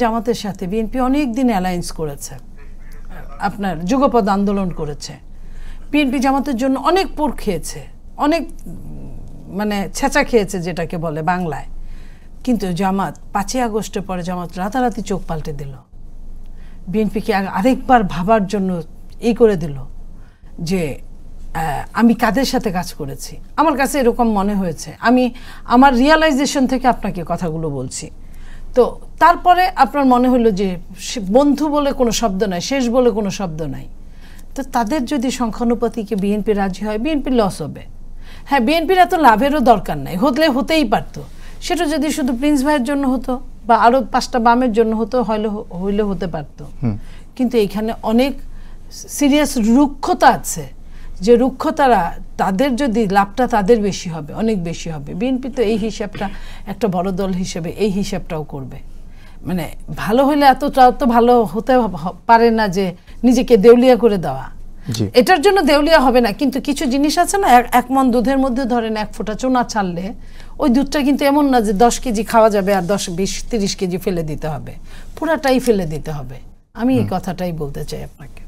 জামাতের সাথে বিএনপি অনেক দিন অ্যালায়েন্স করেছে, আপনার যুগপৎ আন্দোলন করেছে, বিএনপি জামাতের জন্য অনেক পোর খেয়েছে, অনেক মানে ছেঁচা খেয়েছে যেটাকে বলে বাংলায়। কিন্তু জামাত 5ই আগস্টের পরে জামাত রাতারাতি চোখ পাল্টে দিল, বিএনপিকে আরেকবার ভাবার জন্য এই করে দিল যে আমি কাদের সাথে কাজ করেছি। আমার কাছে এরকম মনে হয়েছে, আমি আমার রিয়ালাইজেশন থেকে আপনাকে কথাগুলো বলছি। তো তারপরে আপনার মনে হলো যে বন্ধু বলে কোনো শব্দ নাই, শেষ বলে কোনো শব্দ নাই। তো তাদের যদি সংখ্যানুপাতিকে বিএনপি রাজি হয়, বিএনপির লস হবে। হ্যাঁ, বিএনপির এত লাভেরও দরকার নাই, হতেই পারতো। সেটা যদি শুধু প্রিন্স ভাইয়ের জন্য হতো বা আরও 5টা বামের জন্য হতো, হইলে হতে পারতো। কিন্তু এইখানে অনেক সিরিয়াস রুক্ষতা আছে, যে রুক্ষতারা তাদের যদি লাভটা তাদের বেশি হবে, অনেক বেশি হবে। বিএনপি তো এই হিসাবটা একটা বড় দল হিসেবে এই হিসাবটাও করবে। মানে ভালো হইলে এতটাও তো ভালো হতে পারে না যে নিজেকে দেউলিয়া করে দেওয়া। এটার জন্য দেউলিয়া হবে না, কিন্তু কিছু জিনিস আছে না, 1 মণ দুধের মধ্যে ধরেন 1 ফোঁটা চুনা ছাড়লে ওই দুধটা কিন্তু এমন না যে 10 কেজি খাওয়া যাবে আর 10, 20, 30 কেজি ফেলে দিতে হবে, পুরাটাই ফেলে দিতে হবে। আমি এই কথাটাই বলতে চাই আপনাকে।